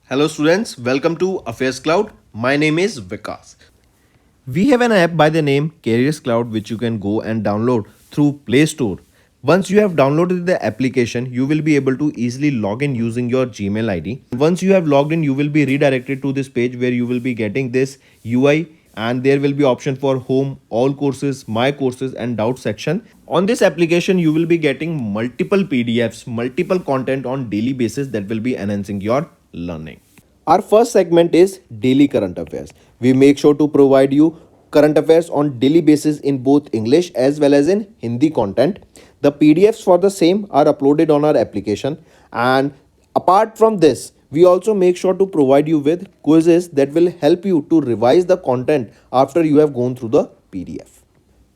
Hello students, welcome to Affairs Cloud. My name is Vikas. We have an app by the name Careers Cloud which you can go and download through Play Store. Once you have downloaded the application, you will be able to easily log in using your Gmail ID. Once you have logged in, you will be redirected to this page where you will be getting this UI and there will be option for home, all courses, my courses and doubt section. On this application, you will be getting multiple PDFs, multiple content on daily basis that will be enhancing your learning. Our first segment is daily current affairs. We make sure to provide you current affairs on daily basis in both English as well as in Hindi content. The PDFs for the same are uploaded on our application, and apart from this, we also make sure to provide you with quizzes that will help you to revise the content after you have gone through the PDF.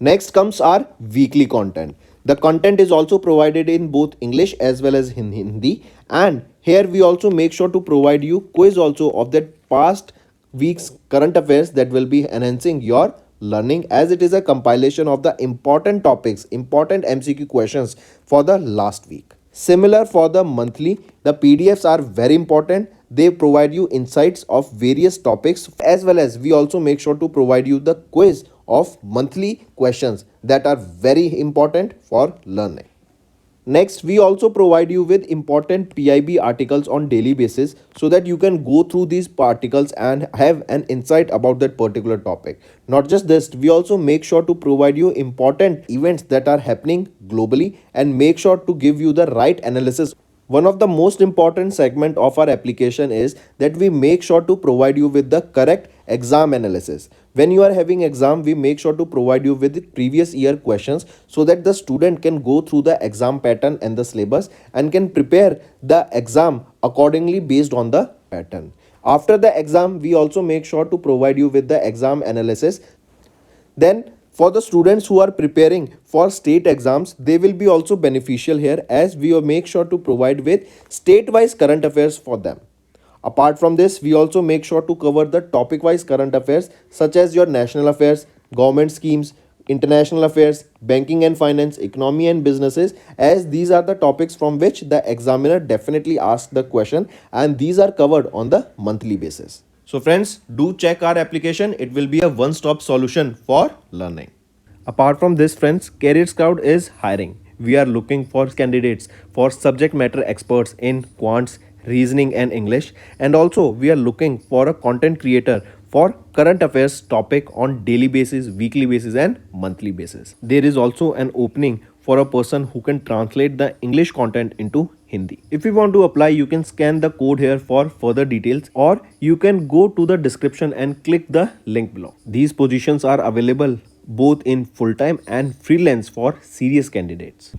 Next comes our weekly content. The content is also provided in both English as well as in Hindi, and here we also make sure to provide you quiz also of that past week's current affairs that will be enhancing your learning, as it is a compilation of the important topics, important MCQ questions for the last week. Similar for the monthly, the PDFs are very important. They provide you insights of various topics, as well as we also make sure to provide you the quiz of monthly questions that are very important for learning. Next, we also provide you with important PIB articles on daily basis so that you can go through these articles and have an insight about that particular topic. Not just this, we also make sure to provide you important events that are happening globally and make sure to give you the right analysis. One of the most important segment of our application is that we make sure to provide you with the correct exam analysis. When you are having exam, we make sure to provide you with previous year questions so that the student can go through the exam pattern and the syllabus and can prepare the exam accordingly based on the pattern. After the exam, we also make sure to provide you with the exam analysis. Then for the students who are preparing for state exams, they will be also beneficial here, as we will make sure to provide with state-wise current affairs for them. Apart from this, we also make sure to cover the topic-wise current affairs such as your national affairs, government schemes, international affairs, banking and finance, economy and businesses, as these are the topics from which the examiner definitely asks the question, and these are covered on the monthly basis. So friends, do check our application. It will be a one-stop solution for learning. Apart from this, friends, Careers Cloud is hiring. We are looking for candidates for subject matter experts in quants, reasoning and English, and also we are looking for a content creator for current affairs topic on daily basis, weekly basis and monthly basis. There is also an opening for a person who can translate the English content into Hindi. If you want to apply, you can scan the code here for further details, or you can go to the description and click the link below. These positions are available both in full-time and freelance for serious candidates.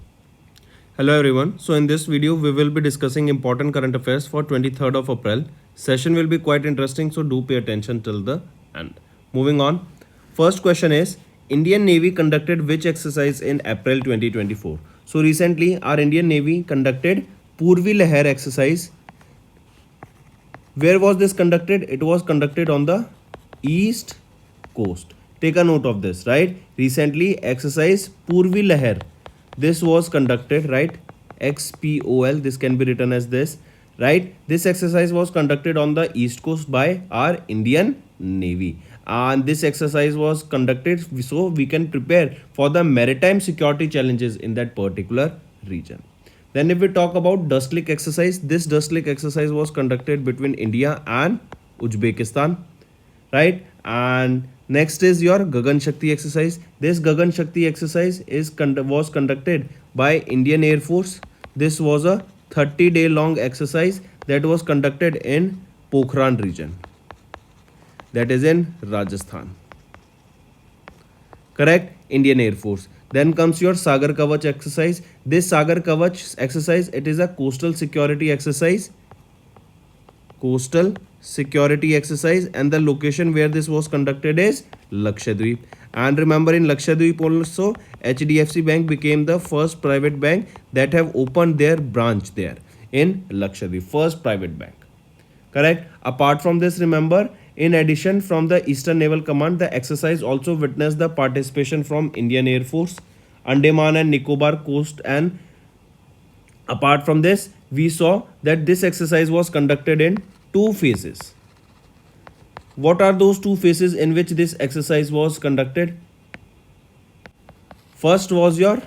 Hello everyone. So in this video we will be discussing important current affairs for 23rd of April. Session will be quite interesting, so do pay attention till the end. Moving on. First question is, Indian Navy conducted which exercise in April 2024? So recently our Indian Navy conducted Purvi Lahar exercise. Where was this conducted? It was conducted on the east coast. Take a note of this, right? Recently exercise Purvi Lahar, this was conducted, right? XPOL, this can be written as this, right? This exercise was conducted on the east coast by our Indian Navy, and this exercise was conducted so we can prepare for the maritime security challenges in that particular region. Then if we talk about Dustlick exercise, this Dustlick exercise was conducted between India and Uzbekistan, right? And next is your Gagan Shakti exercise. This Gagan Shakti exercise was conducted by Indian Air Force. This was a 30-day long exercise that was conducted in Pokhran region, that is in Rajasthan. Correct? Indian Air Force. Then comes your Sagar Kavach exercise. This Sagar Kavach exercise, it is a coastal security exercise. Coastal security exercise, and the location where this was conducted is Lakshadweep. And remember, in Lakshadweep also HDFC Bank became the first private bank that have opened their branch there in Lakshadweep, first private bank. Correct? Apart from this, remember, in addition, from the Eastern Naval Command, the exercise also witnessed the participation from Indian Air Force, Andaman and Nicobar Coast, and apart from this, we saw that this exercise was conducted in two phases. What are those two phases in which this exercise was conducted? First was your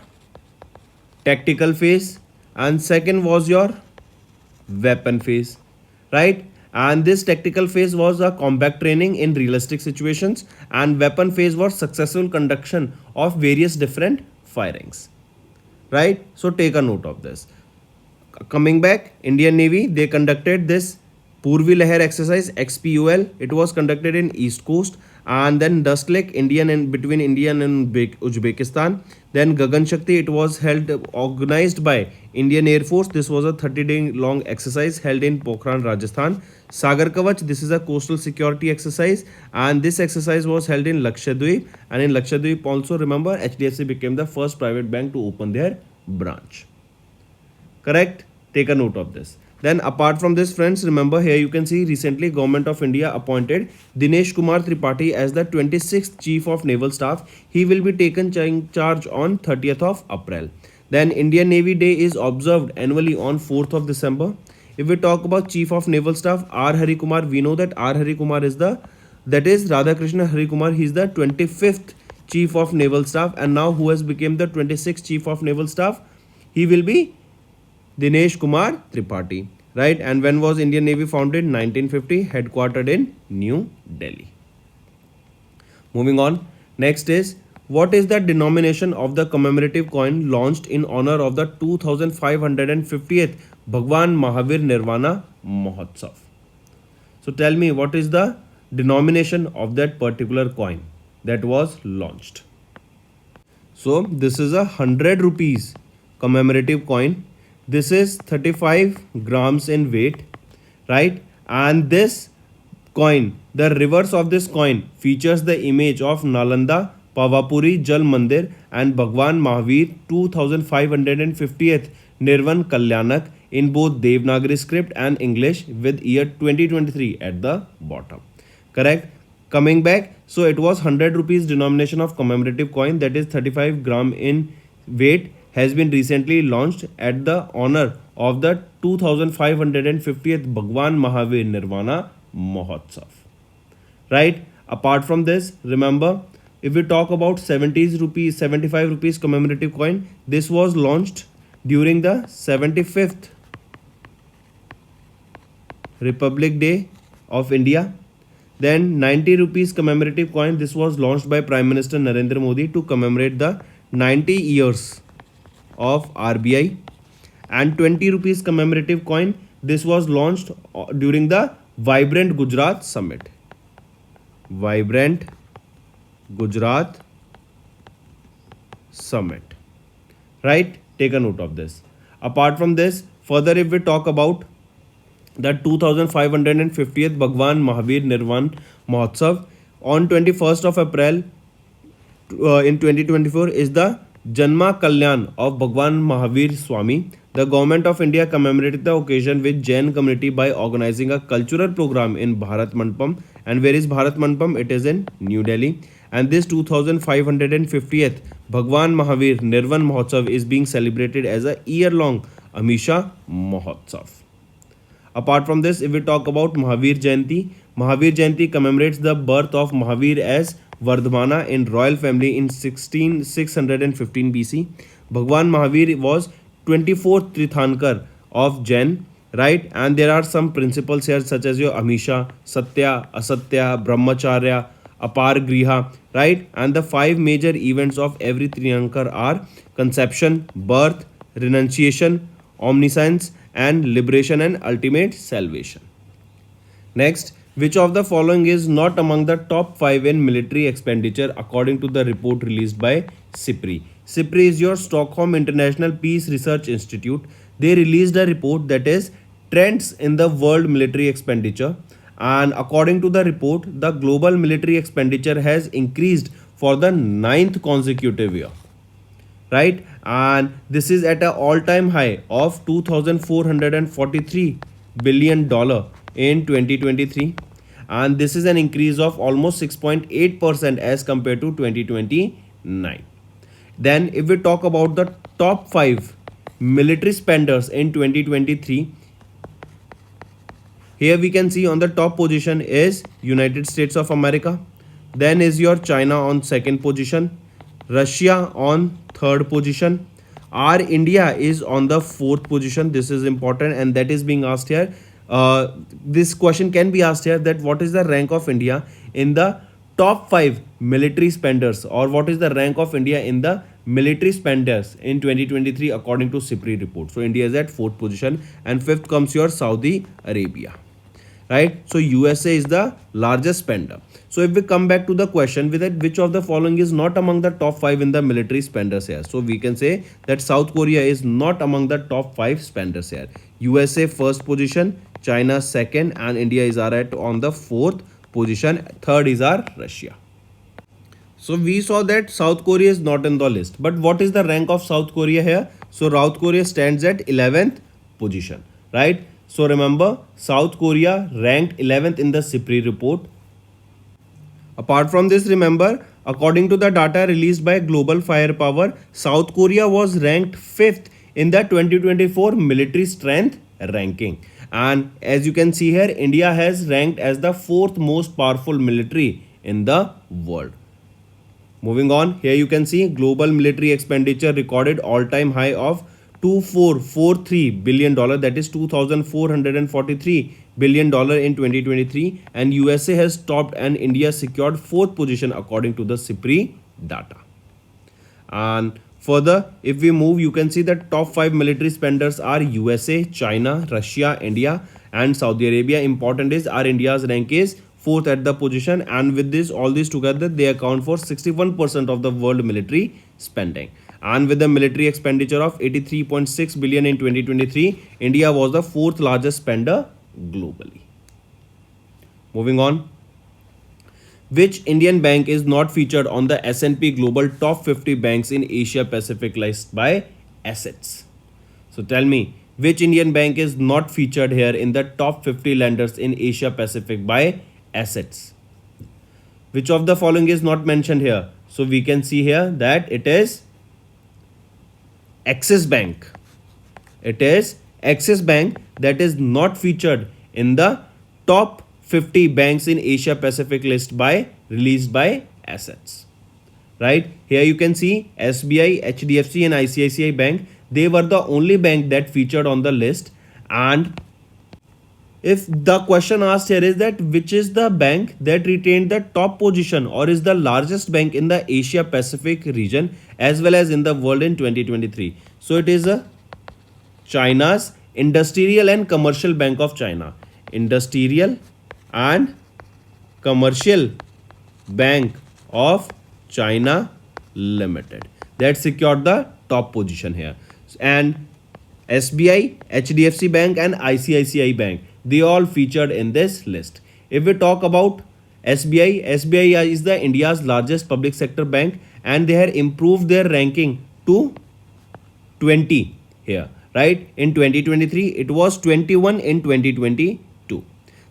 tactical phase and second was your weapon phase, right? And this tactical phase was a combat training in realistic situations, and weapon phase was successful conduction of various different firings, right? So take a note of this. Coming back, Indian Navy, they conducted this Purvi Leher exercise XPUL. It was conducted in East Coast, and then Dust Lake, Indian and between India and Uzbekistan. Then Gagan Shakti, it was held organized by Indian Air Force. This was a 30-day long exercise held in Pokhran, Rajasthan. Sagar Kavach, this is a coastal security exercise, and this exercise was held in Lakshadweep. And in Lakshadweep also, remember, HDFC became the first private bank to open their branch. Correct? Take a note of this. Then apart from this, friends, remember here you can see recently Government of India appointed Dinesh Kumar Tripathi as the 26th Chief of Naval Staff. He will be taken charge on 30th of April. Then Indian Navy Day is observed annually on 4th of December. If we talk about Chief of Naval Staff R. Hari Kumar, we know that R. Hari Kumar is Radhakrishna Hari Kumar. He is the 25th Chief of Naval Staff, and now who has become the 26th Chief of Naval Staff? He will be Dinesh Kumar Tripathi, right? And when was Indian Navy founded? 1950, headquartered in New Delhi. Moving on, next is, what is the denomination of the commemorative coin launched in honor of the 2550th Bhagwan Mahavir Nirvana Mahotsav? So tell me, what is the denomination of that particular coin that was launched? So this is a 100 rupees commemorative coin. This is 35 grams in weight, right? And this coin, the reverse of this coin features the image of Nalanda Pavapuri Jal Mandir and Bhagwan Mahavir 2550th Nirvan Kalyanak in both Devanagari script and English with year 2023 at the bottom. Correct? Coming back, so it was 100 rupees denomination of commemorative coin, that is 35 gram in weight, has been recently launched at the honor of the 2550th Bhagwan Mahavir Nirvana Mahotsav. Right? Apart from this, remember, if we talk about 75 rupees commemorative coin, this was launched during the 75th Republic Day of India. Then 90 rupees commemorative coin, this was launched by Prime Minister Narendra Modi to commemorate the 90 years of RBI. And 20 rupees commemorative coin, this was launched during the Vibrant Gujarat Summit. Vibrant Gujarat Summit. Right? Take a note of this. Apart from this, further if we talk about the 2550th Bhagwan Mahavir Nirvan Mahotsav, on 21st of April in 2024 is the Janma Kalyan of Bhagwan Mahavir Swami. The Government of India commemorated the occasion with Jain community by organizing a cultural program in Bharat Mandapam. And where is Bharat Mandapam? It is in New Delhi. And this 2550th Bhagwan Mahavir Nirvan Mahotsav is being celebrated as a year-long Amisha Mahotsav. Apart from this, if we talk about Mahavir Jayanti commemorates the birth of Mahavir as Vardhamana in royal family in 615 BC. Bhagwan Mahavir was 24th Tirthankar of Jain, right? And there are some principles here such as your Amisha, Satya, Asatya, Brahmacharya, Apar Griha, right? And the 5 major events of every Tirthankar are conception, birth, renunciation, omniscience, and liberation and ultimate salvation. Next, which of the following is not among the top 5 in military expenditure according to the report released by SIPRI? SIPRI is your Stockholm International Peace Research Institute. They released a report that is Trends in the World Military Expenditure. And according to the report, the global military expenditure has increased for the 9th consecutive year. Right? And this is at an all-time high of $2,443 billion in 2023. And this is an increase of almost 6.8% as compared to 2029. Then if we talk about the top 5 military spenders in 2023, Here we can see on the top position is United States of America. Then is your China on second position, Russia on third position. Our India is on the fourth position. This is important and that is being asked here. This question can be asked here, that what is the rank of India in the top 5 military spenders, or what is the rank of India in the military spenders in 2023 according to SIPRI report. So India is at fourth position and fifth comes your Saudi Arabia, right? So USA is the largest spender. So if we come back to the question with it, which of the following is not among the top 5 in the military spenders here? So we can say that South Korea is not among the top 5 spenders here. USA first position, China second, and India is at on the fourth position. Third is our Russia. So we saw that South Korea is not in the list. But what is the rank of South Korea here? So South Korea stands at 11th position, right? So remember, South Korea ranked 11th in the SIPRI report. Apart from this, remember, according to the data released by Global Firepower, South Korea was ranked 5th in the 2024 military strength ranking. And as you can see here, India has ranked as the 4th most powerful military in the world. Moving on, here you can see global military expenditure recorded all-time high of $2443 billion, that is $2,443 billion in 2023, and USA has topped and India secured fourth position according to the SIPRI data. And further, if we move, you can see that top 5 military spenders are USA, China, Russia, India, and Saudi Arabia. Important is our India's rank is fourth at the position, and with this, all these together, they account for 61% of the world military spending. And with the military expenditure of 83.6 billion in 2023, India was the fourth largest spender globally. Moving on. Which Indian bank is not featured on the S&P Global Top 50 Banks in Asia Pacific list by assets? So tell me, which Indian bank is not featured here in the top 50 lenders in Asia Pacific by assets? Which of the following is not mentioned here? So we can see here that it is Axis Bank. It is Axis Bank that is not featured in the top 50 banks in Asia Pacific list by released by assets. Right? Here you can see SBI, HDFC and ICICI Bank. They were the only bank that featured on the list. And if the question asked here is that which is the bank that retained the top position or is the largest bank in the Asia Pacific region as well as in the world in 2023. So it is China's Industrial and Commercial Bank of China. Industrial and Commercial Bank of China Limited. That secured the top position here. And SBI, HDFC Bank and ICICI Bank, they all featured in this list. If we talk about SBI, SBI is the India's largest public sector bank and they have improved their ranking to 20 here, right? In 2023, it was 21 in 2022.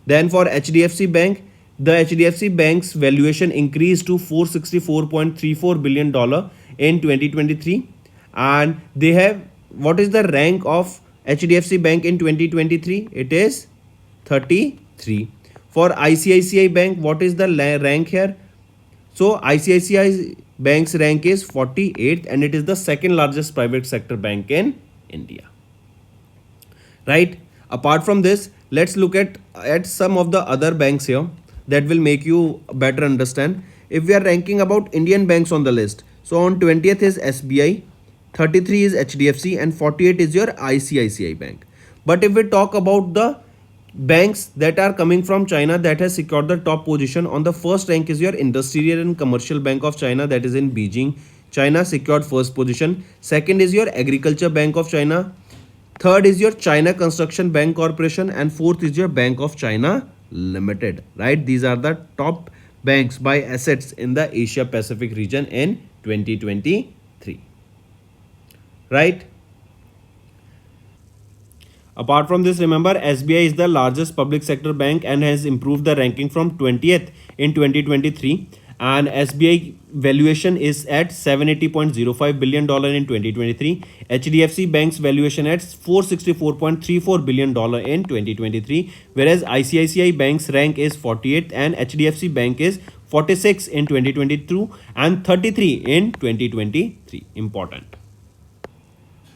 Then for HDFC Bank, the HDFC Bank's valuation increased to $464.34 billion in 2023. And they have, what is the rank of HDFC Bank in 2023? It is 33. For ICICI Bank, what is the rank here? So ICICI Bank's rank is 48th and it is the second largest private sector bank in India. Right? Apart from this, let's look at some of the other banks here that will make you better understand. If we are ranking about Indian banks on the list, so on 20th is SBI, 33 is HDFC and 48 is your ICICI Bank. But if we talk about the banks that are coming from China that has secured the top position, on the first rank is your Industrial and Commercial Bank of China, that is in Beijing. China secured first position. Second is your Agriculture Bank of China. Third is your China Construction Bank Corporation and fourth is your Bank of China Limited, right? These are the top banks by assets in the Asia Pacific region in 2023, right? Apart from this, remember SBI is the largest public sector bank and has improved the ranking from 20th in 2023. and SBI valuation is at $780.05 billion in 2023. HDFC Bank's valuation at $464.34 billion in 2023, whereas ICICI Bank's rank is 48th and HDFC Bank is 46 in 2022 and 33 in 2023. Important.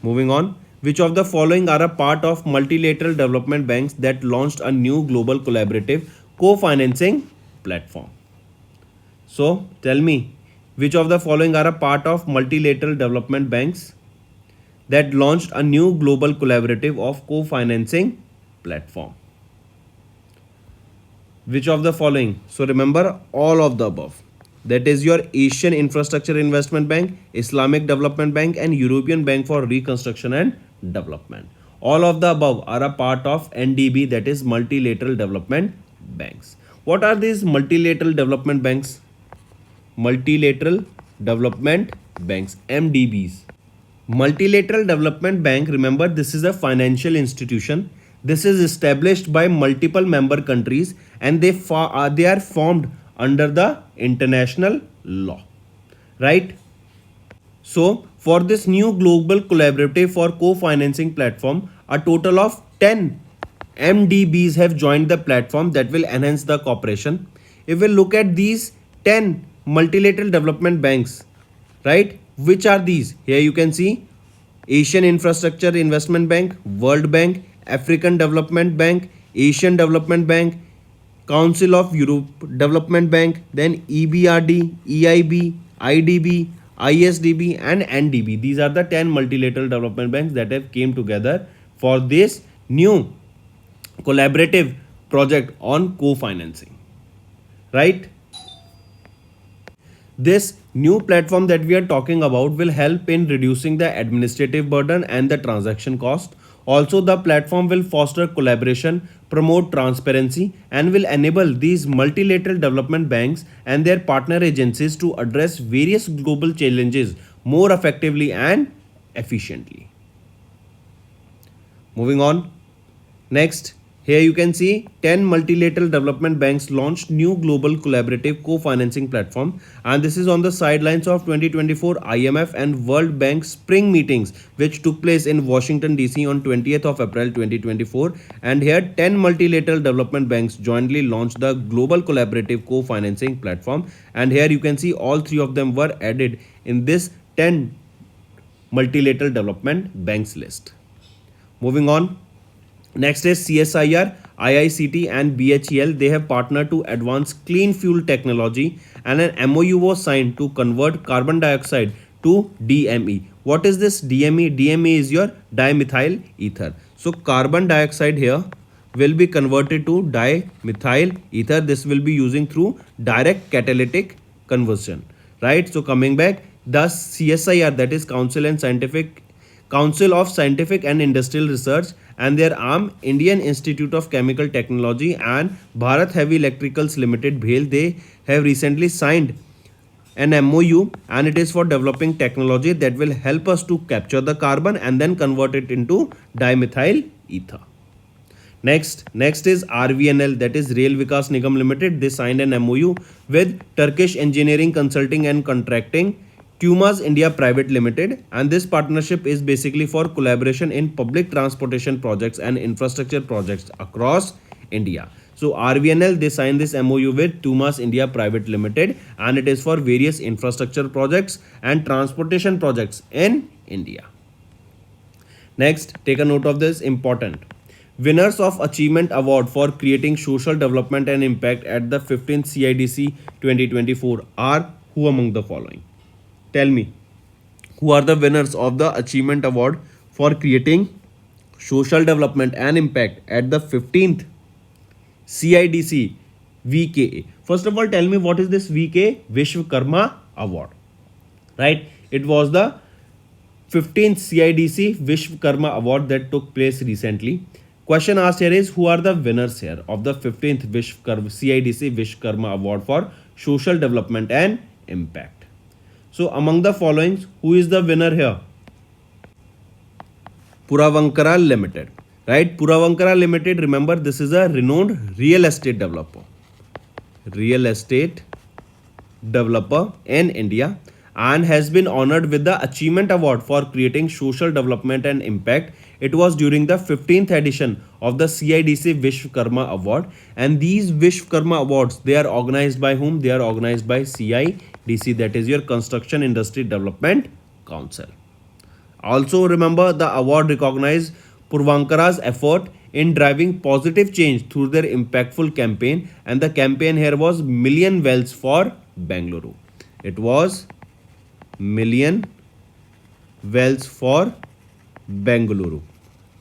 Moving on. Which of the following are a part of multilateral development banks that launched a new global collaborative co-financing platform? So tell me, which of the following are a part of multilateral development banks that launched a new global collaborative of co-financing platform? Which of the following? So remember all of the above. That is your Asian Infrastructure Investment Bank, Islamic Development Bank and European Bank for Reconstruction and Development. All of the above are a part of NDB, that is multilateral development banks. What are these multilateral development banks? Multilateral development banks, MDBs. Multilateral Development Bank, remember this is a financial institution. This is established by multiple member countries and they are formed under the international law, right? So for this new global collaborative for co-financing platform, a total of 10 MDBs have joined the platform that will enhance the cooperation. If we look at these 10 multilateral development banks, right, which are these? Here you can see Asian Infrastructure Investment Bank, World Bank, African Development Bank, Asian Development Bank, Council of Europe Development Bank, then EBRD, EIB, IDB, ISDB and NDB. These are the 10 multilateral development banks that have came together for this new collaborative project on co-financing, right? This new platform that we are talking about will help in reducing the administrative burden and the transaction cost. Also, the platform will foster collaboration, promote transparency, and will enable these multilateral development banks and their partner agencies to address various global challenges more effectively and efficiently. Moving on. Next, here you can see 10 multilateral development banks launched new global collaborative co-financing platform, and this is on the sidelines of 2024 IMF and World Bank spring meetings which took place in Washington DC on 20th of April 2024, and here 10 multilateral development banks jointly launched the global collaborative co-financing platform, and here you can see all three of them were added in this 10 multilateral development banks list. Moving on. Next is CSIR, IICT and BHEL. They have partnered to advance clean fuel technology and an MOU was signed to convert carbon dioxide to DME. What is this DME? DME is your dimethyl ether. So carbon dioxide here will be converted to dimethyl ether. This will be using through direct catalytic conversion, right? So coming back, the CSIR, that is Council of Scientific and Industrial Research, and their arm Indian Institute of Chemical Technology and Bharat Heavy Electricals Limited BHEL, they have recently signed an MOU, and it is for developing technology that will help us to capture the carbon and then convert it into dimethyl ether. Next is RVNL, that is Rail Vikas Nigam Limited. They signed an MOU with Turkish Engineering Consulting and Contracting Tumas India Private Limited, and this partnership is basically for collaboration in public transportation projects and infrastructure projects across India. So RVNL, they signed this MOU with Tumas India Private Limited, and it is for various infrastructure projects and transportation projects in India. Next, take a note of this, important. Winners of Achievement Award for creating social development and impact at the 15th CIDC 2024 are who among the following? Tell me, who are the winners of the Achievement Award for creating social development and impact at the 15th CIDC VKA? First of all, tell me what is this VK? Vishwakarma Award, right? It was the 15th CIDC Vishwakarma Award that took place recently. Question asked here is, who are the winners here of the 15th CIDC Vishwakarma Award for social development and impact? So among the following, who is the winner here? Puravankara Limited, right? Puravankara Limited, remember this is a renowned real estate developer. Real estate developer in India and has been honored with the Achievement Award for creating social development and impact. It was during the 15th edition of the CIDC Vishwakarma Award, and these Vishwakarma Awards, they are organized by whom? They are organized by CIDC, that is your Construction Industry Development Council. Also remember, the award recognized Purvankara's effort in driving positive change through their impactful campaign, and the campaign here was Million Wells for Bengaluru. It was Million Wells for Bengaluru.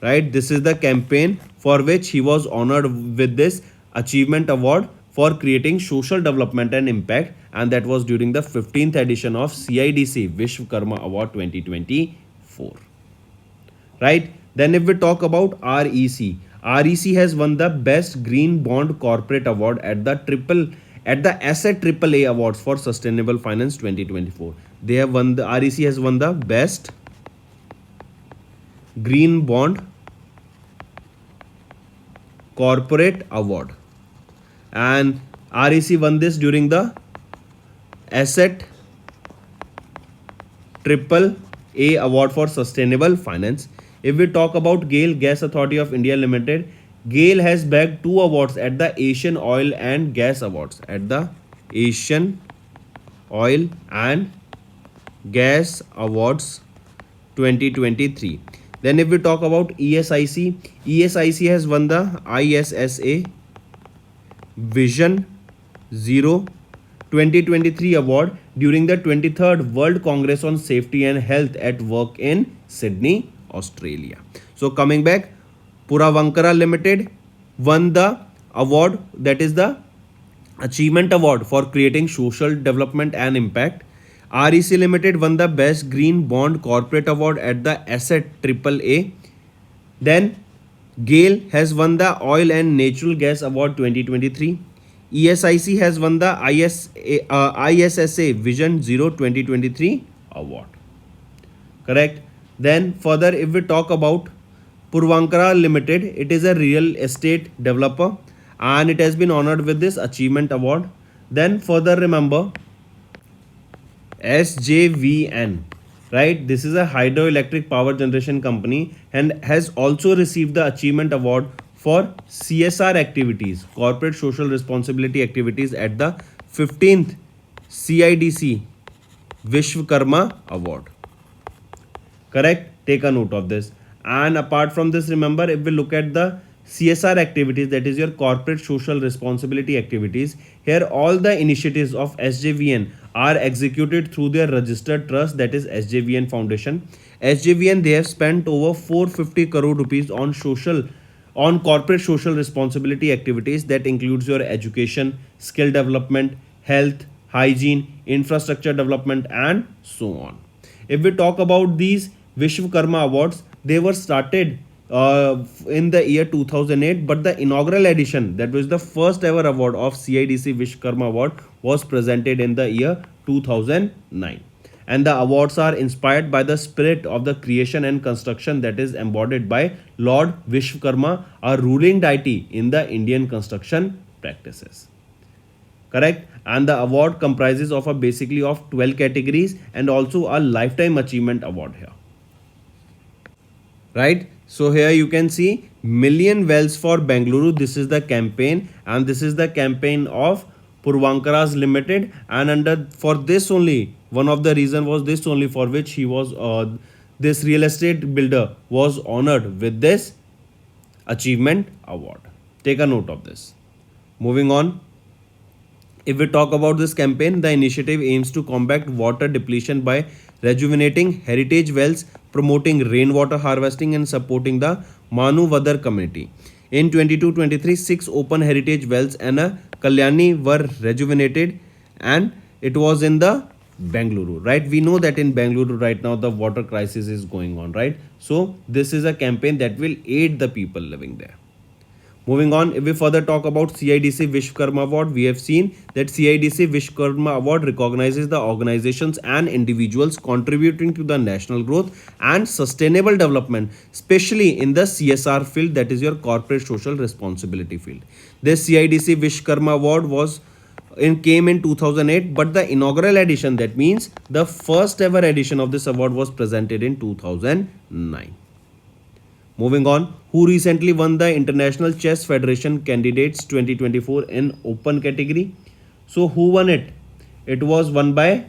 Right? This is the campaign for which he was honored with this achievement award for creating social development and impact, and that was during the 15th edition of CIDC Vishwakarma Award 2024. Right? Then if we talk about REC has won the Best Green Bond Corporate Award at the Asset Triple A Awards for Sustainable Finance 2024. REC has won the Best Green Bond Corporate Award, and REC won this during the Asset Triple A Award for Sustainable Finance. If we talk about GAIL, Gas Authority of India Limited, GAIL has bagged 2 awards at the Asian Oil and Gas Awards. At the Asian Oil and Gas Awards 2023. Then if we talk about ESIC has won the ISSA Vision Zero 2023 award during the 23rd World Congress on Safety and Health at Work in Sydney, Australia. So coming back, Puravankara Limited won the award, that is the Achievement Award for creating social development and impact. REC Limited won the Best Green Bond Corporate Award at the Asset Triple A. Then GAIL has won the Oil and Natural Gas Award 2023. ESIC has won the ISSA Vision Zero 2023 award. Correct. Then further, if we talk about Purvankara Limited, it is a real estate developer and it has been honored with this achievement award. Then further remember SJVN, right? This is a hydroelectric power generation company and has also received the achievement award for CSR activities, corporate social responsibility activities, at the 15th CIDC Vishwakarma Award. Correct? Take a note of this. And apart from this, remember, if we look at the CSR activities, that is your corporate social responsibility activities, here all the initiatives of SJVN are executed through their registered trust, that is SJVN Foundation. SJVN, they have spent over 450 crore rupees on corporate social responsibility activities that includes your education, skill development, health, hygiene, infrastructure development, and so on. If we talk about these Vishwakarma Awards, they were started in the year 2008, but the inaugural edition, that was the first ever award of CIDC Vishwakarma Award, was presented in the year 2009. And the awards are inspired by the spirit of the creation and construction that is embodied by Lord Vishwakarma, a ruling deity in the Indian construction practices. Correct? And the award comprises of basically of 12 categories and also a lifetime achievement award here. Right? So here you can see Million Wells for Bengaluru. This is the campaign, and this is the campaign of Purvankara's Limited, and for this only, one of the reason was this only, for which he was this real estate builder was honored with this achievement award. Take a note of this. Moving on, if we talk about this campaign, the initiative aims to combat water depletion by rejuvenating heritage wells, promoting rainwater harvesting, and supporting the Manu Vadar community. In 22-23, 6 open heritage wells and a Kalyani were rejuvenated, and it was in the Bengaluru, right? We know that in Bengaluru right now the water crisis is going on, right? So this is a campaign that will aid the people living there. Moving on, if we further talk about CIDC Vishwakarma Award, we have seen that CIDC Vishwakarma Award recognizes the organizations and individuals contributing to the national growth and sustainable development, especially in the CSR field, that is your corporate social responsibility field. This CIDC Vishwakarma Award was came in 2008, but the inaugural edition, that means the first ever edition of this award, was presented in 2009. Moving on, who recently won the International Chess Federation Candidates 2024 in open category? So who won it? It was won by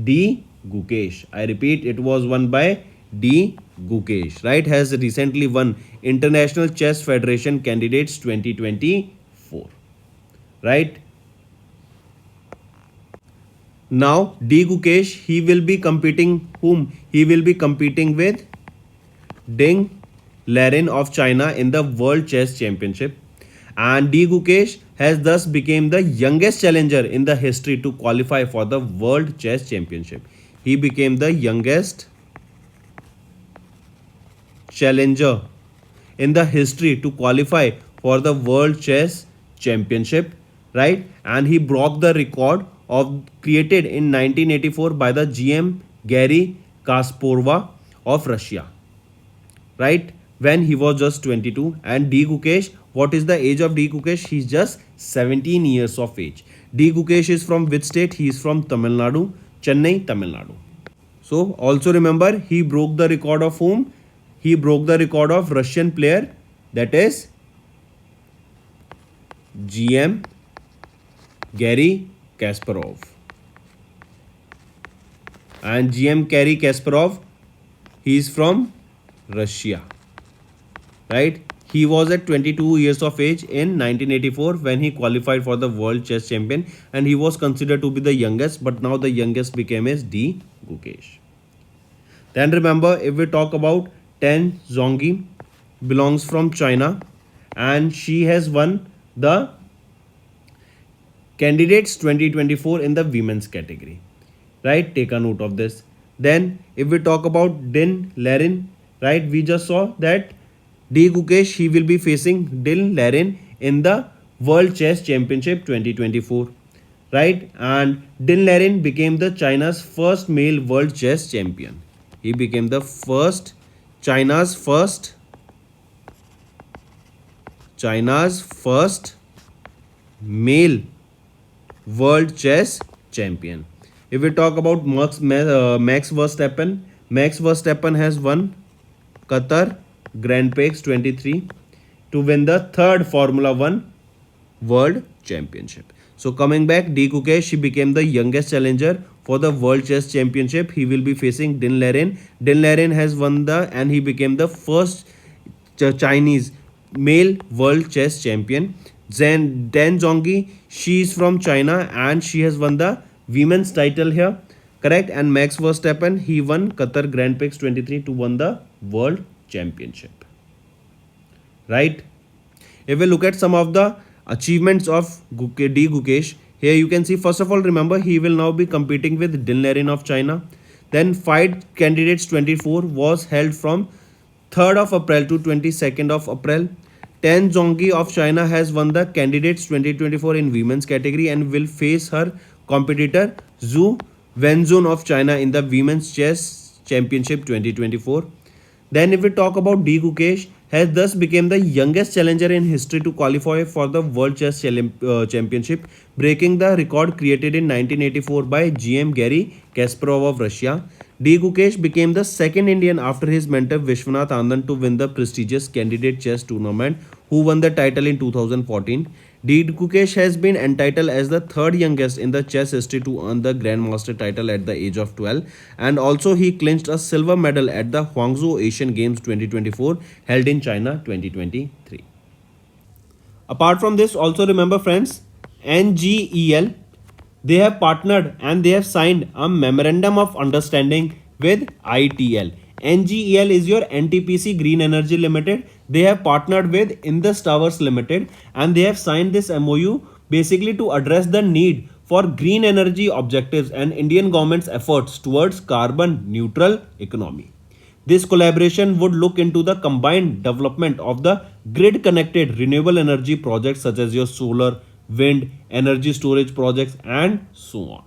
D. Gukesh. I repeat, it was won by D. Gukesh, right? Has recently won International Chess Federation Candidates 2024, right? Now D. Gukesh, he will be competing whom? He will be competing with Ding Liren of China in the World Chess Championship, and D. Gukesh has thus become the youngest challenger in the history to qualify for the World Chess Championship. He became the youngest challenger in the history to qualify for the World Chess Championship, right? And he broke the record of created in 1984 by the GM Garry Kasparov of Russia, right? When he was just 22. And D. Gukesh, what is the age of D. Gukesh? He's just 17 years of age. D. Gukesh is from which state? He is from Tamil Nadu, Chennai, Tamil Nadu. So also remember, he broke the record of whom? He broke the record of Russian player, that is GM Garry Kasparov. And GM Garry Kasparov, he is from Russia, right? He was at 22 years of age in 1984 when he qualified for the World Chess Champion, and he was considered to be the youngest, but now the youngest became as D. Gukesh. Then remember, if we talk about Tan Zhongyi, belongs from China, and she has won the Candidates 2024 in the women's category, right? Take a note of this. Then if we talk about Ding Liren, right, we just saw that D. Gukesh, he will be facing Ding Liren in the World Chess Championship 2024, right? And Ding Liren became the China's first male World Chess Champion. He became the China's first male World Chess Champion. If we talk about Max Verstappen has won Qatar Grand Prix 23 to win the third Formula One World Championship. So coming back, D. Gukesh, he became the youngest challenger for the World Chess Championship. He will be facing Ding Liren. Ding Liren has won and he became the first Chinese male World Chess Champion. Then Tan Zhongyi, she is from China and she has won the women's title here, correct? And Max Verstappen, he won Qatar Grand Prix 23 to win the World Championship, right? If we look at some of the achievements of D. Gukesh, here you can see, first of all, remember, he will now be competing with Ding Liren of China. Then Fight Candidates 24 was held from 3rd of April to 22nd of April. Tan Zhongyi of China has won the Candidates 2024 in women's category and will face her competitor Zhu Wenzhun of China in the Women's Chess Championship 2024. Then if we talk about D. Gukesh, has thus become the youngest challenger in history to qualify for the World Chess Championship, breaking the record created in 1984 by GM Garry Kasparov of Russia. D. Gukesh became the second Indian after his mentor Vishwanath Anand to win the prestigious Candidate Chess Tournament, who won the title in 2014. D. Gukesh has been entitled as the third youngest in the chess history to earn the Grandmaster title at the age of 12, and also he clinched a silver medal at the Hangzhou Asian Games 2024 held in China 2023. Apart from this, also remember friends, NGEL, they have partnered and they have signed a memorandum of understanding with ITL. NGEL is your NTPC Green Energy Limited. They have partnered with Indus Towers Limited and they have signed this MOU basically to address the need for green energy objectives and Indian government's efforts towards carbon neutral economy. This collaboration would look into the combined development of the grid connected renewable energy projects such as your solar, wind, energy storage projects and so on,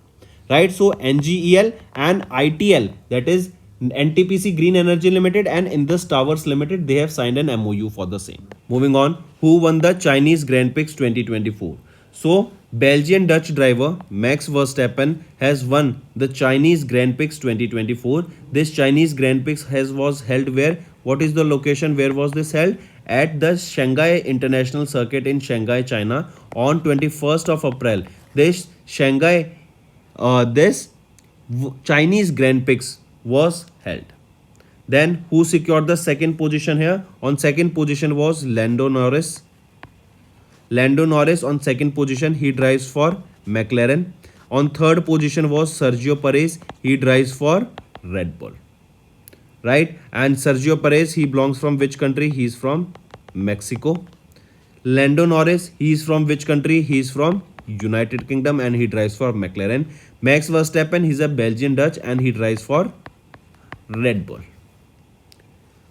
right? So NGEL and ITL, that is NTPC Green Energy Limited and Indus Towers Limited, they have signed an MOU for the same. Moving on, who won the Chinese Grand Prix 2024? So Belgian Dutch driver Max Verstappen has won the Chinese Grand Prix 2024. This Chinese Grand Prix was held where? What is the location? Where was this held? At the Shanghai International Circuit in Shanghai, China on 21st of April. This this Chinese Grand Prix was held. Then who secured the second position here? On second position was Lando Norris. Lando Norris on second position, he drives for McLaren. On third position was Sergio Perez, he drives for Red Bull. Right? And Sergio Perez, he belongs from which country? He is from Mexico. Lando Norris, he is from which country? He is from United Kingdom and he drives for McLaren. Max Verstappen, he's a Belgian Dutch and he drives for Red Bull.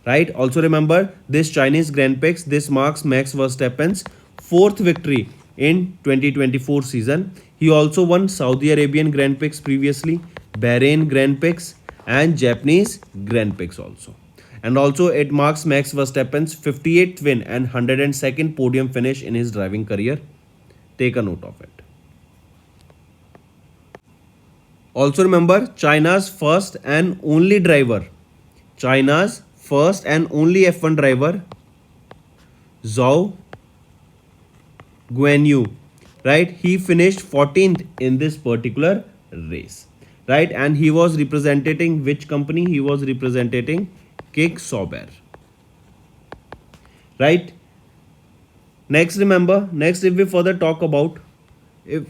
Right? Also remember this Chinese Grand Prix, this marks Max Verstappen's fourth victory in 2024 season. He also won Saudi Arabian Grand Prix previously, Bahrain Grand Prix and Japanese Grand Prix also. And also it marks Max Verstappen's 58th win and 102nd podium finish in his driving career. Take a note of it. Also remember China's first and only driver, China's first and only F1 driver, Zhou Guanyu, right? He finished 14th in this particular race, right? And he was representing which company? He was representing Kick Sauber, right? Next, remember, next if we further talk about if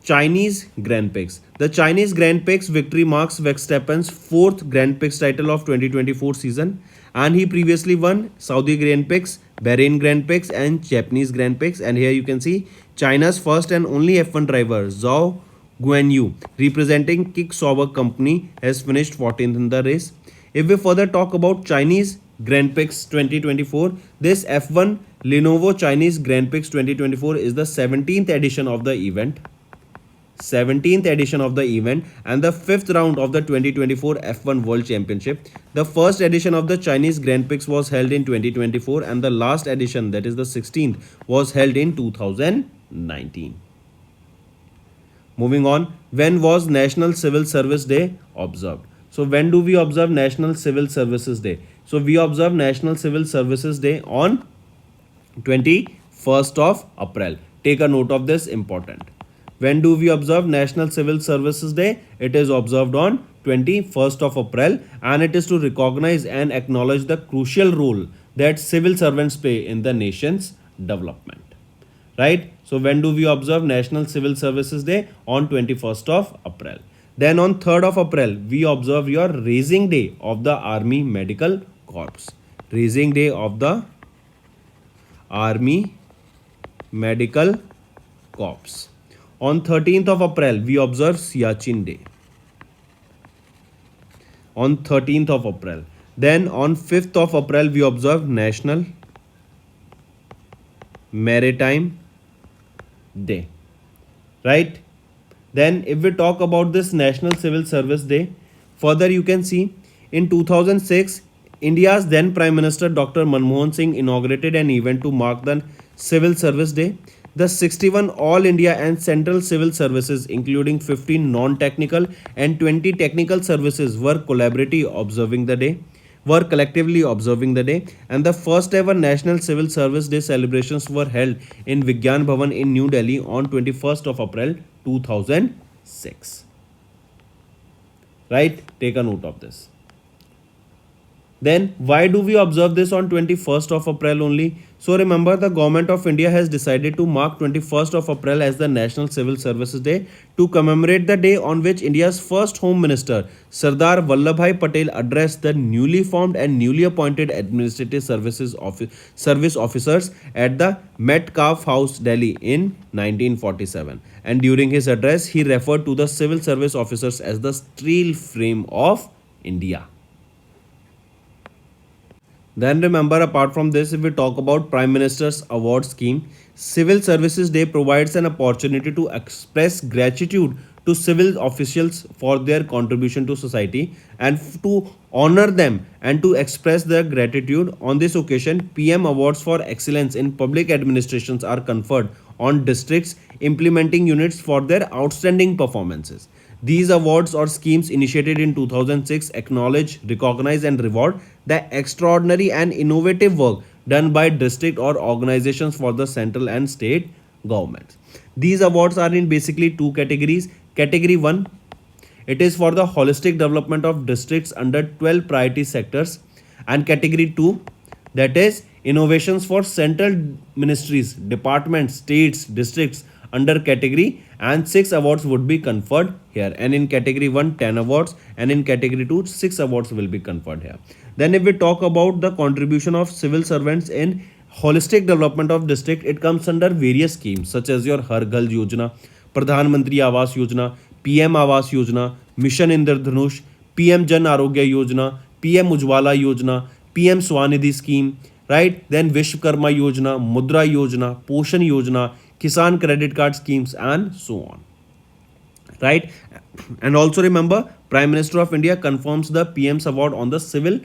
Chinese Grand Prix. The Chinese Grand Prix victory marks Verstappen's fourth Grand Prix title of 2024 season and he previously won Saudi Grand Prix, Bahrain Grand Prix and Japanese Grand Prix. And here you can see China's first and only F1 driver Zhou Guanyu representing Kick Sauber company has finished 14th in the race. If we further talk about Chinese Grand Prix 2024, this F1 Lenovo Chinese Grand Prix 2024 is the 17th edition of the event. 17th edition of the event and the 5th round of the 2024 F1 World Championship. The first edition of the Chinese Grand Prix was held in 2024 and the last edition, that is the 16th, was held in 2019. Moving on, when was National Civil Service Day observed? So when do we observe National Civil Services Day? So we observe National Civil Services Day on 21st of April. Take a note of this, important. When do we observe National Civil Services Day? It is observed on 21st of April and it is to recognize and acknowledge the crucial role that civil servants play in the nation's development. Right? So when do we observe National Civil Services Day? On 21st of April. Then on 3rd of April, we observe your Raising Day of the Army Medical Corps. Raising Day of the Army Medical Corps. On 13th of April, we observe Siachen Day. On 13th of April. Then on 5th of April, we observe National Maritime Day. Right? Then if we talk about this National Civil Service Day, further you can see in 2006, India's then Prime Minister Dr. Manmohan Singh inaugurated an event to mark the Civil Service Day. The 61 All India and Central Civil Services, including 15 non-technical and 20 technical services, were collectively observing the day. And the first ever National Civil Service Day celebrations were held in Vigyan Bhavan in New Delhi on 21st of April 2006. Right? Take a note of this. Then why do we observe this on 21st of April only? So remember, the government of India has decided to mark 21st of April as the National Civil Services Day to commemorate the day on which India's first Home Minister Sardar Vallabhbhai Patel addressed the newly formed and newly appointed Administrative Service officers at the Metcalfe House, Delhi in 1947. And during his address, he referred to the civil service officers as the steel frame of India. Then remember, apart from this, if we talk about Prime Minister's Award Scheme, Civil Services Day provides an opportunity to express gratitude to civil officials for their contribution to society and to honor them and to express their gratitude. On this occasion, PM Awards for Excellence in Public Administrations are conferred on districts implementing units for their outstanding performances. These awards or schemes initiated in 2006 acknowledge, recognize, and reward the extraordinary and innovative work done by district or organizations for the central and state governments. These awards are in basically two categories. Category 1, it is for the holistic development of districts under 12 priority sectors, and category 2, that is innovations for central ministries, departments, states, districts under category, and 6 awards would be conferred here. And in category 1, 10 awards, and in category 2, 6 awards will be conferred here. Then if we talk about the contribution of civil servants in holistic development of district, it comes under various schemes such as your Har Ghar Yojana, Pradhan Mantri Awas Yojana, PM Awas Yojana, Mission Indradhanush, PM Jan Arogya Yojana, PM Ujwala Yojana, PM Swanidhi scheme, right? Then Vishwakarma Yojana, Mudra Yojana, Poshan Yojana, Kisan credit card schemes, and so on, right? And also remember, Prime Minister of India confirms the PM's award on the Civil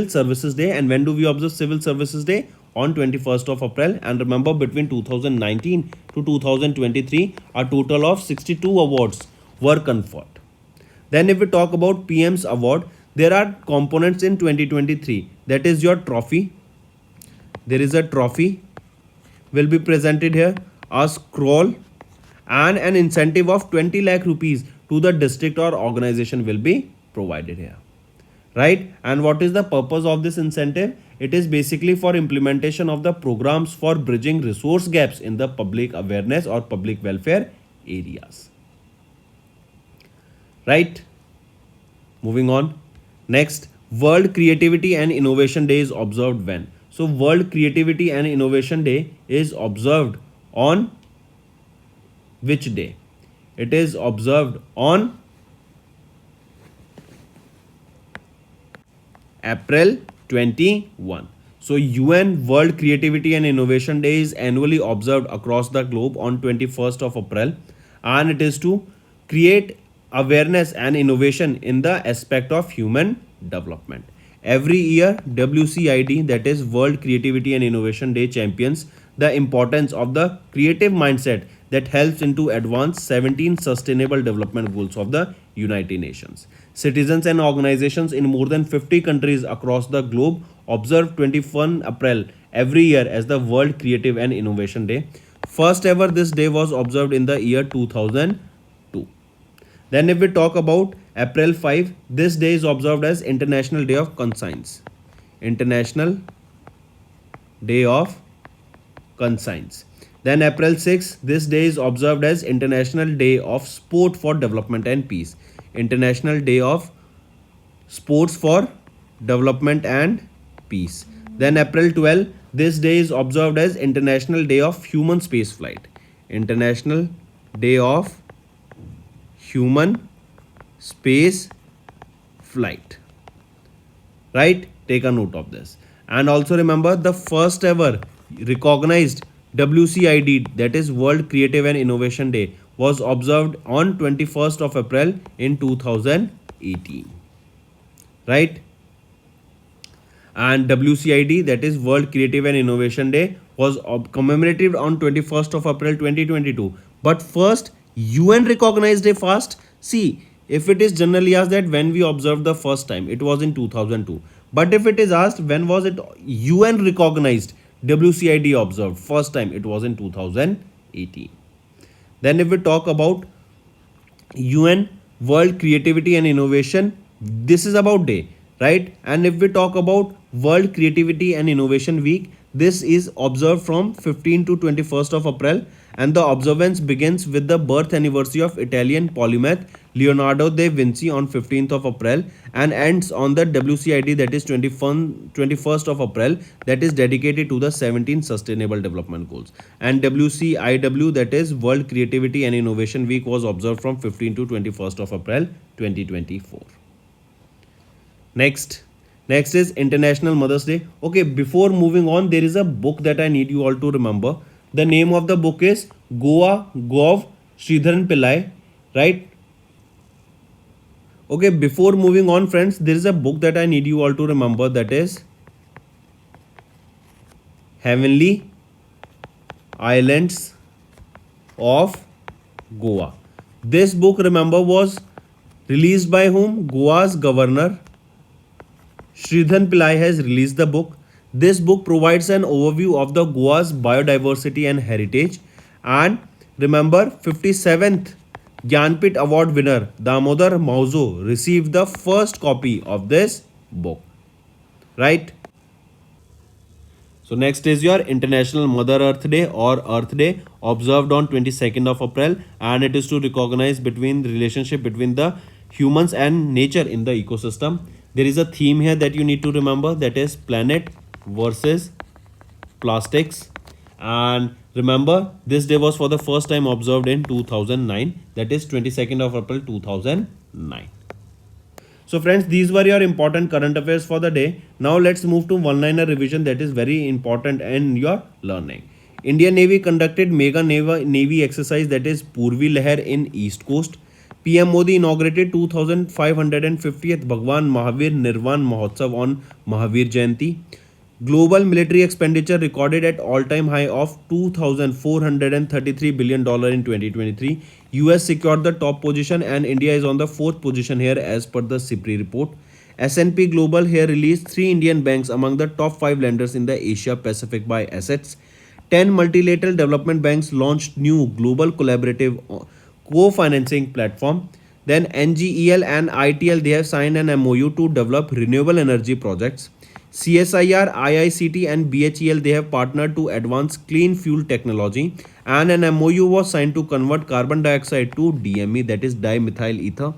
Services Day. And when do we observe Civil Services Day? On 21st of April. And remember, between 2019 to 2023, a total of 62 awards were conferred. Then if we talk about PM's award, there are components in 2023. That is your trophy. There is a trophy will be presented here, a scroll, and an incentive of 20 lakh rupees to the district or organization will be provided here, right? And what is the purpose of this incentive? It is basically for implementation of the programs for bridging resource gaps in the public awareness or public welfare areas, right? Moving on. Next, World Creativity and Innovation Day is observed when? So World Creativity and Innovation Day is observed on which day? It is observed on April 21. So UN World Creativity and Innovation Day is annually observed across the globe on 21st of April, and it is to create awareness and innovation in the aspect of human development. Every year, WCID, that is World Creativity and Innovation Day, champions the importance of the creative mindset that helps into advance 17 sustainable development goals of the United Nations. Citizens and organizations in more than 50 countries across the globe observe 21 April every year as the World Creative and Innovation Day. First ever this day was observed in the year 2002. Then if we talk about April 5, this day is observed as International Day of Conscience. International Day of Conscience. Then April 6, this day is observed as International Day of Sport for Development and Peace. International Day of Sports for Development and Peace. Then April 12, this day is observed as International Day of Human Spaceflight. International Day of Human Space Flight, right? Take a note of this. And also remember, the first ever recognized WCID, that is World Creative and Innovation Day, was observed on 21st of April in 2018, right? And WCID, that is World Creative and Innovation Day, was commemorated on 21st of April 2022. But first, UN recognized a fast. See, if it is generally asked that when we observed the first time, it was in 2002. But if it is asked when was it UN recognized, WCID observed first time, it was in 2018. Then if we talk about UN World Creativity and Innovation, this is about day, right? And if we talk about World Creativity and Innovation Week, this is observed from 15 to 21st of April, and the observance begins with the birth anniversary of Italian polymath Leonardo da Vinci on 15th of April and ends on the WCID, that is 21st of April, that is dedicated to the 17 Sustainable Development Goals. And WCIW, that is World Creativity and Innovation Week, was observed from 15 to 21st of April 2024. Next is International Mother's Day. Okay, before moving on, there is a book that I need you all to remember. The name of the book is Goa Gov Sridharan Pillai, right? Okay, before moving on, friends, there is a book that I need you all to remember, that is Heavenly Islands of Goa. This book, remember, was released by whom? Goa's governor Sridhan Pillai has released the book. This book provides an overview of the Goa's biodiversity and heritage. And remember, 57th Gyanpit Award winner Damodar Mauzo received the first copy of this book. Right? So next is your International Mother Earth Day or Earth Day, observed on 22nd of April, and it is to recognize between the relationship between the humans and nature in the ecosystem. There is a theme here that you need to remember, that is planet versus plastics. And remember, this day was for the first time observed in 2009, that is 22nd of April 2009. So friends, these were your important current affairs for the day. Now let's move to one-liner revision that is very important in your learning. Indian Navy conducted mega Navy exercise, that is Purvi Lehar in East Coast. PM Modi inaugurated 2550th Bhagwan Mahavir Nirvan Mahotsav on Mahavir Jayanti. Global military expenditure recorded at all-time high of $2,433 billion in 2023. US secured the top position and India is on the fourth position here as per the SIPRI report. S&P Global here released 3 Indian banks among the top 5 lenders in the Asia Pacific by assets. 10 multilateral development banks launched new global collaborative co-financing platform. Then NGEL and ITL, they have signed an MOU to develop renewable energy projects. CSIR, IICT and BHEL, they have partnered to advance clean fuel technology, and an MOU was signed to convert carbon dioxide to DME, that is dimethyl ether.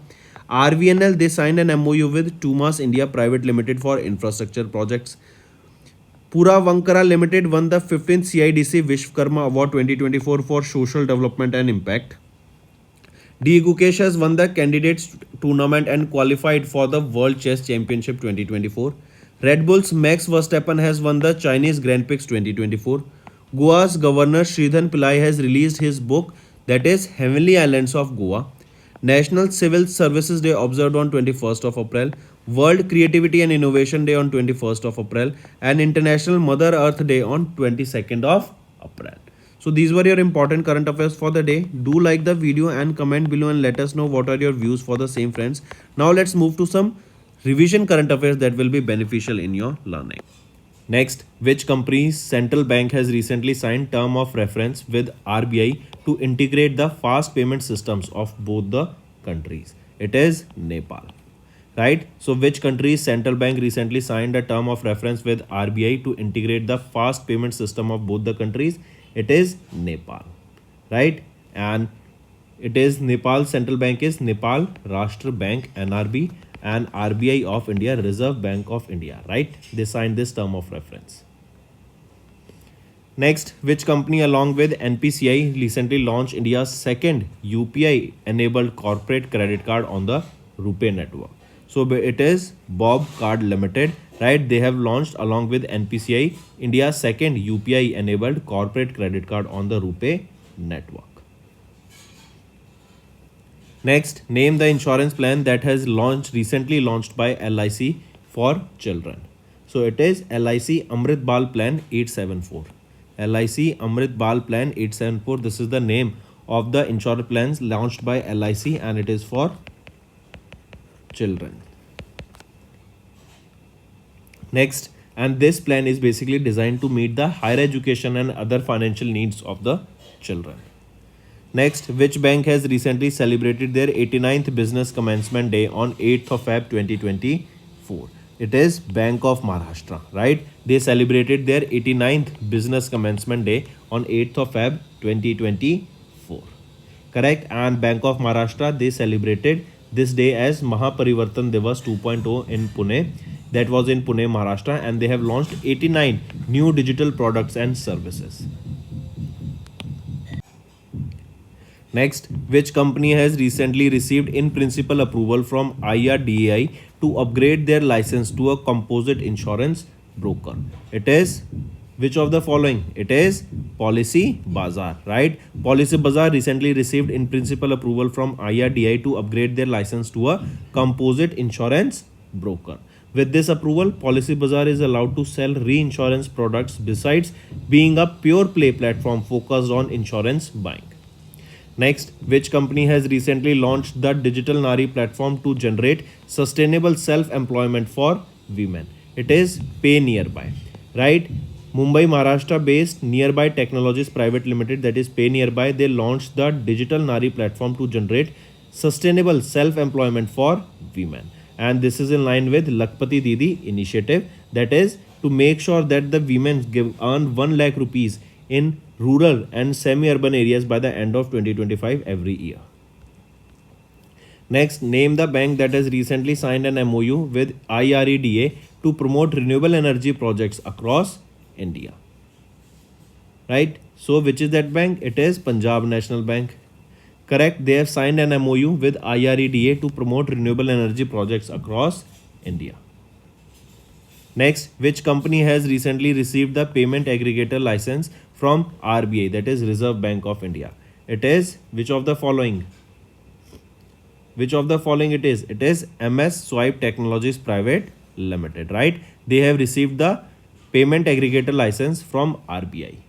RVNL, they signed an MOU with Tumas India Private Limited for infrastructure projects. Pura Vankara Limited won the 15th CIDC Vishwakarma Award 2024 for social development and impact. D. Gukesh has won the candidates tournament and qualified for the World Chess Championship 2024. Red Bull's Max Verstappen has won the Chinese Grand Prix 2024. Goa's governor Sridhan Pillai has released his book, that is Heavenly Islands of Goa. National Civil Services Day observed on 21st of April. World Creativity and Innovation Day on 21st of April. And International Mother Earth Day on 22nd of April. So these were your important current affairs for the day. Do like the video and comment below and let us know what are your views for the same, friends. Now let's move to some revision current affairs that will be beneficial in your learning. Next, which company's central bank has recently signed term of reference with RBI to integrate the fast payment systems of both the countries? It is Nepal. Right? So which country's central bank recently signed a term of reference with RBI to integrate the fast payment system of both the countries? It is Nepal. Right? And it is Nepal's central bank is Nepal Rashtra Bank NRB, and RBI of India, Reserve Bank of India, right? They signed this term of reference. Next, which company along with NPCI recently launched India's second UPI enabled corporate credit card on the RuPay network? So it is Bob Card Limited, right? They have launched along with NPCI India's second UPI enabled corporate credit card on the RuPay network. Next, name the insurance plan that has recently launched by LIC for children. So it is LIC Amrit Bal Plan 874. LIC Amrit Bal Plan 874. This is the name of the insurance plans launched by LIC and it is for children. Next, and this plan is basically designed to meet the higher education and other financial needs of the children. Next, which bank has recently celebrated their 89th business commencement day on 8th of Feb 2024? It is Bank of Maharashtra, right? They celebrated their 89th business commencement day on 8th of Feb 2024. Correct? And Bank of Maharashtra, they celebrated this day as Mahaparivartan Divas 2.0 in Pune. That was in Pune, Maharashtra, and they have launched 89 new digital products and services. Next, which company has recently received in principle approval from IRDAI to upgrade their license to a composite insurance broker? It is which of the following? It is Policy Bazaar, right? Policy Bazaar recently received in principle approval from IRDAI to upgrade their license to a composite insurance broker. With this approval, Policybazaar is allowed to sell reinsurance products besides being a pure play platform focused on insurance buying. Next, which company has recently launched the Digital Nari platform to generate sustainable self-employment for women? It is Pay Nearby, right? Mumbai, Maharashtra based Nearby Technologies Private Limited, that is Pay Nearby, they launched the Digital Nari platform to generate sustainable self-employment for women. And this is in line with Lakpati Didi initiative, that is to make sure that the women earn 1 lakh rupees in rural and semi-urban areas by the end of 2025 every year. Next, name the bank that has recently signed an MOU with IREDA to promote renewable energy projects across India. Right? So, which is that bank? It is Punjab National Bank. Correct. They have signed an MOU with IREDA to promote renewable energy projects across India. Next, which company has recently received the payment aggregator license from RBI, that is Reserve Bank of India? It is which of the following? Which of the following it is? It is MS Swipe Technologies Private Limited, right? They have received the payment aggregator license from RBI.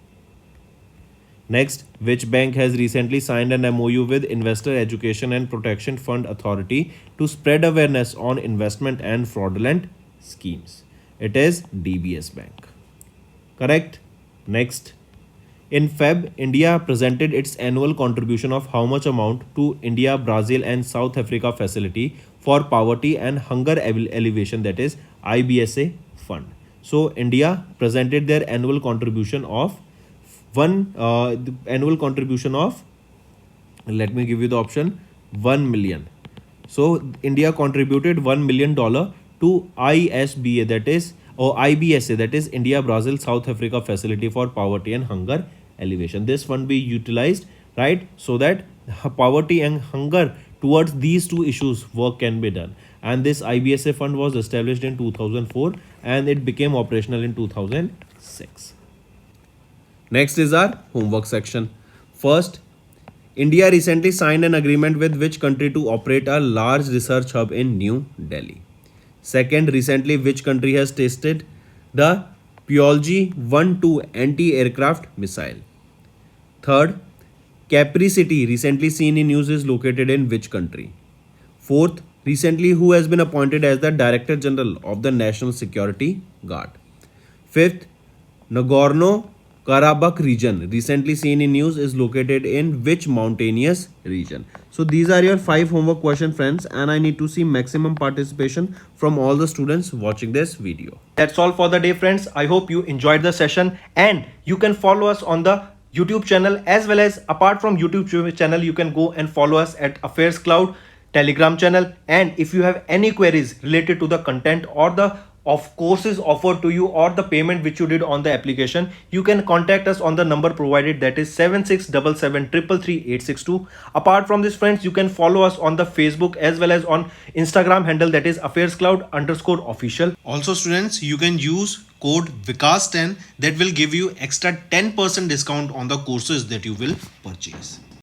Next, which bank has recently signed an MOU with Investor Education and Protection Fund Authority to spread awareness on investment and fraudulent schemes? It is DBS Bank. Correct? Next, in Feb, India presented its annual contribution of how much amount to India, Brazil and South Africa Facility for Poverty and Hunger Alleviation, that is IBSA fund. So, India presented their annual contribution of let me give you the option, 1 million. So India contributed $1 million to ISBA, that is, or IBSA, that is India Brazil South Africa Facility for Poverty and Hunger Alleviation. This fund be utilized, right, so that poverty and hunger towards these two issues work can be done. And this IBSA fund was established in 2004 and it became operational in 2006. Next is our homework section. First, India recently signed an agreement with which country to operate a large research hub in New Delhi? Second, recently which country has tested the Pyongyang 1-2 anti-aircraft missile? Third, Capri City recently seen in news is located in which country? Fourth, recently who has been appointed as the Director General of the National Security Guard? Fifth, Nagorno Karabakh region recently seen in news is located in which mountainous region? So these are your 5 homework questions, friends, and I need to see maximum participation from all the students watching this video. That's all for the day, friends. I hope you enjoyed the session and you can follow us on the YouTube channel, as well as apart from YouTube channel you can go and follow us at Affairs Cloud Telegram channel. And if you have any queries related to the content or the courses offered to you or the payment which you did on the application, you can contact us on the number provided, that is 7677333862. Apart from this, friends, you can follow us on the Facebook as well as on Instagram handle, that is affairscloud_official. Also students, you can use code VIKAS10 that will give you extra 10% discount on the courses that you will purchase.